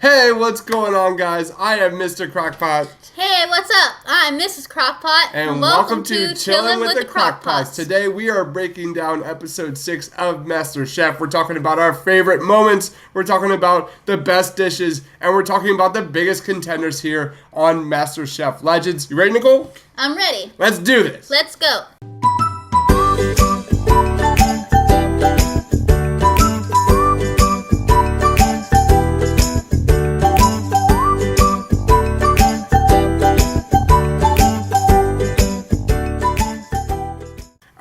Hey, what's going on, guys? I am Mr. Crockpot. Hey, what's up? I'm Mrs. Crockpot. And welcome to Chillin' with the Crockpots. Today we are breaking down episode 6 of MasterChef. We're talking about our favorite moments, we're talking about the best dishes, and we're talking about the biggest contenders here on MasterChef Legends. You ready, Nicole? I'm ready. Let's do this. Let's go.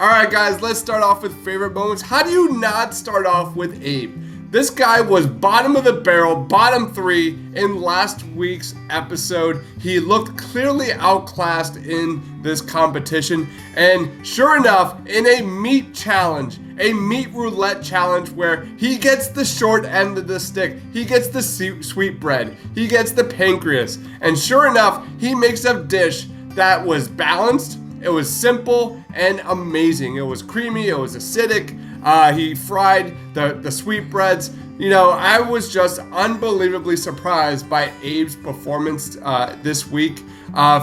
Alright guys, let's start off with favorite moments. How do you not start off with Abe? This guy was bottom of the barrel, bottom 3 in last week's episode. He looked clearly outclassed in this competition. And sure enough, in a meat challenge, a meat roulette challenge where he gets the short end of the stick, he gets the sweetbread, he gets the pancreas. And sure enough, he makes a dish that was balanced. It was simple and amazing. It was creamy, it was acidic. He fried the sweetbreads. You know, I was just unbelievably surprised by Abe's performance this week.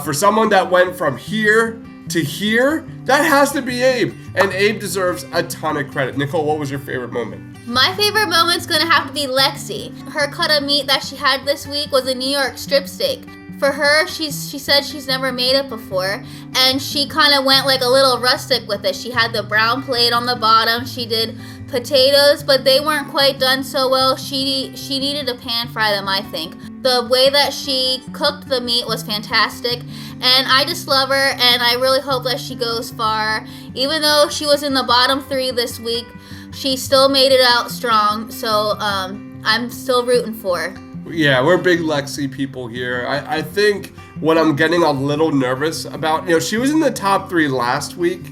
For someone that went from here to here, that has to be Abe. And Abe deserves a ton of credit. Nicole, what was your favorite moment? My favorite moment's gonna have to be Lexi. Her cut of meat that she had this week was a New York strip steak. For her, she said she's never made it before, and she kind of went like a little rustic with it. She had the brown plate on the bottom. She did potatoes, but they weren't quite done so well. She needed to pan fry them, I think. The way that she cooked the meat was fantastic, and I just love her, and I really hope that she goes far. Even though she was in the bottom 3 this week, she still made it out strong, so I'm still rooting for her. Yeah, we're big Lexi people here. I think what I'm getting a little nervous about, she was in the top 3 last week.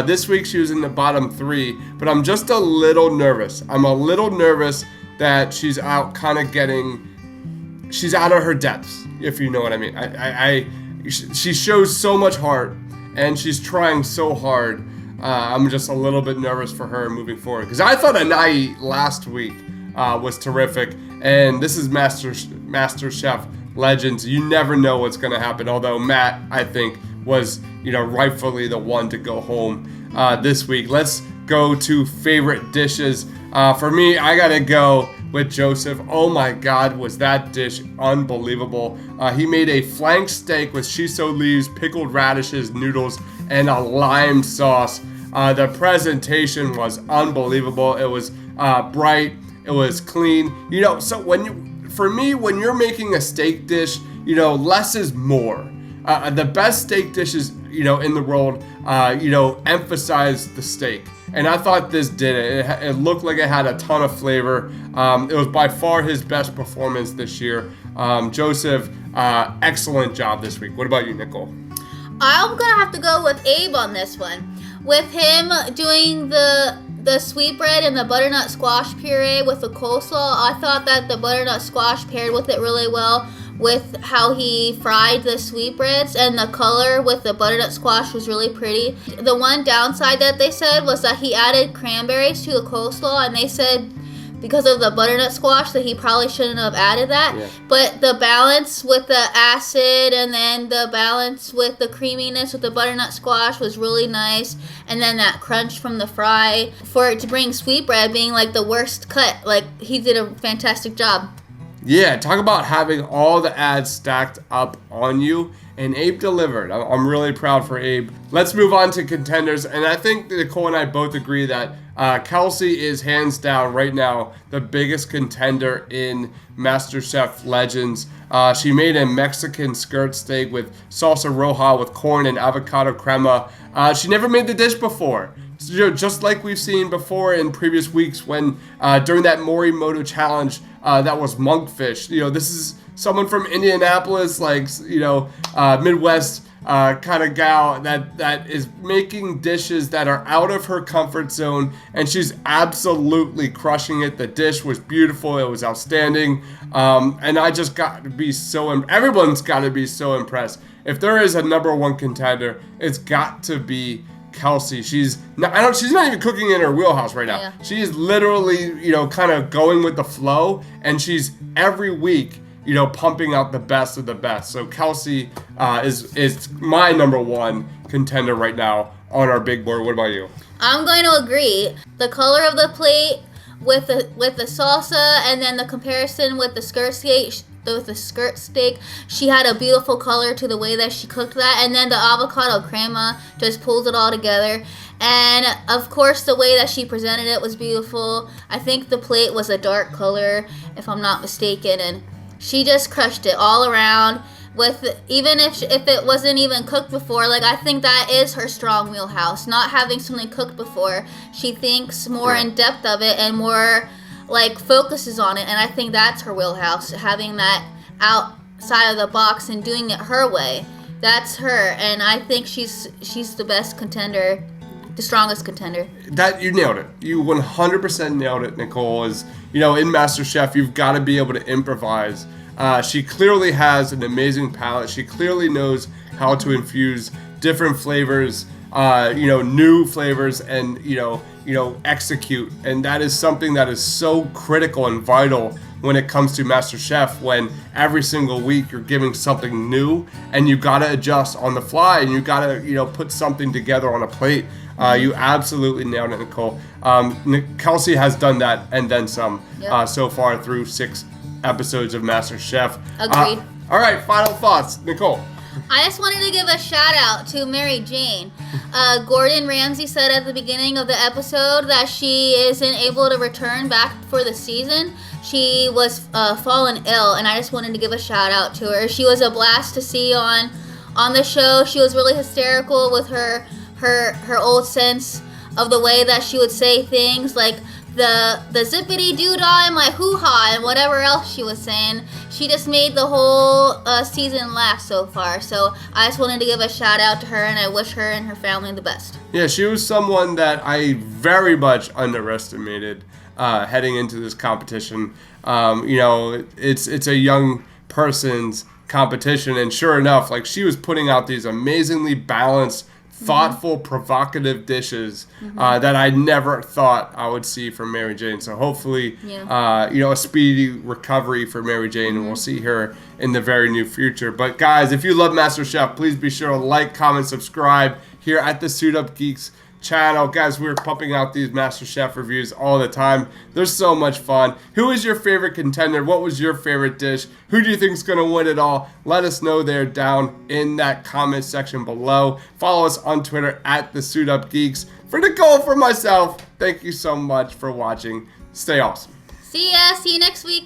This week she was in the bottom 3, but I'm just a little nervous. I'm a little nervous that she's out she's out of her depths, if you know what I mean. She shows so much heart, and she's trying so hard. I'm just a little bit nervous for her moving forward, because I thought Anai last week was terrific. And this is MasterChef Legends. You never know what's going to happen. Although Matt, I think, was rightfully the one to go home this week. Let's go to favorite dishes. For me, I got to go with Joseph. Oh my God, was that dish unbelievable. He made a flank steak with shiso leaves, pickled radishes, noodles, and a lime sauce. The presentation was unbelievable. It was bright. It was clean. So when you're making a steak dish, less is more. The best steak dishes, in the world, emphasize the steak. And I thought this did it. It looked like it had a ton of flavor. It was by far his best performance this year. Joseph, excellent job this week. What about you, Nicole? I'm gonna have to go with Abe on this one. With him doing the sweetbread and the butternut squash puree with the coleslaw, I thought that the butternut squash paired with it really well with how he fried the sweetbreads, and the color with the butternut squash was really pretty. The one downside that they said was that he added cranberries to the coleslaw, and they said because of the butternut squash that he probably shouldn't have added that. Yeah. But the balance with the acid and then the balance with the creaminess with the butternut squash was really nice. And then that crunch from the fry, for it to bring sweetbread being like the worst cut, like he did a fantastic job. Yeah, talk about having all the ads stacked up on you. And Abe delivered. I'm really proud for Abe. Let's move on to contenders. And I think Nicole and I both agree that Kelsey is hands down right now the biggest contender in MasterChef Legends. She made a Mexican skirt steak with salsa roja with corn and avocado crema. She never made the dish before. Just like we've seen before in previous weeks when during that Morimoto challenge that was monkfish. This is someone from Indianapolis, Midwest kind of gal that is making dishes that are out of her comfort zone, and she's absolutely crushing it. The dish was beautiful. It was outstanding. And I just got to be everyone's got to be so impressed. If there is a number one contender, it's got to be Kelsey. She's not even cooking in her wheelhouse right now. Yeah. She is literally, kind of going with the flow, and she's every week, pumping out the best of the best. So Kelsey is my number one contender right now on our big board. What about you? I'm going to agree. The color of the plate with the salsa, and then the comparison with the skirt steak, she had a beautiful color to the way that she cooked that, and then the avocado crema just pulls it all together. And of course, the way that she presented it was beautiful. I think the plate was a dark color, if I'm not mistaken, and she just crushed it all around. With even if it wasn't even cooked before, like, I think that is her strong wheelhouse. Not having something cooked before, she thinks more in depth of it and more like focuses on it, and I think that's her wheelhouse. Having that outside of the box and doing it her way, that's her, and I think she's the best contender, the strongest contender. That you nailed it. You 100% nailed it, Nicole. In MasterChef, you've got to be able to improvise. She clearly has an amazing palate. She clearly knows how to infuse different flavors, new flavors, and execute. And that is something that is so critical and vital when it comes to MasterChef. When every single week you're giving something new, and you got to adjust on the fly, and you got to put something together on a plate. You absolutely nailed it, Nicole. Kelsey has done that and then some so far through 6 episodes of MasterChef. Agreed. All right, final thoughts, Nicole. I just wanted to give a shout out to Mary Jane. Gordon Ramsay said at the beginning of the episode that she isn't able to return back for the season. She was fallen ill, and I just wanted to give a shout out to her. She was a blast to see on the show. She was really hysterical with her old sense of the way that she would say things, like the zippity doo dah and my hoo ha and whatever else she was saying. She just made the whole season laugh so far. So I just wanted to give a shout out to her, and I wish her and her family the best. Yeah, she was someone that I very much underestimated heading into this competition. It's a young person's competition, and sure enough, like, she was putting out these amazingly balanced, thoughtful, provocative dishes that I never thought I would see from Mary Jane. So hopefully, a speedy recovery for Mary Jane, and we'll see her in the very near future. But guys, if you love MasterChef, please be sure to like, comment, subscribe here at the Suit Up Geeks channel. Guys, we're pumping out these MasterChef reviews all the time. They're so much fun. Who is your favorite contender? What was your favorite dish? Who do you think is going to win it all? Let us know there down in that comment section below. Follow us on Twitter at the Suit Up Geeks. For Nicole, for myself, thank you so much for watching. Stay awesome. See ya. See you next week.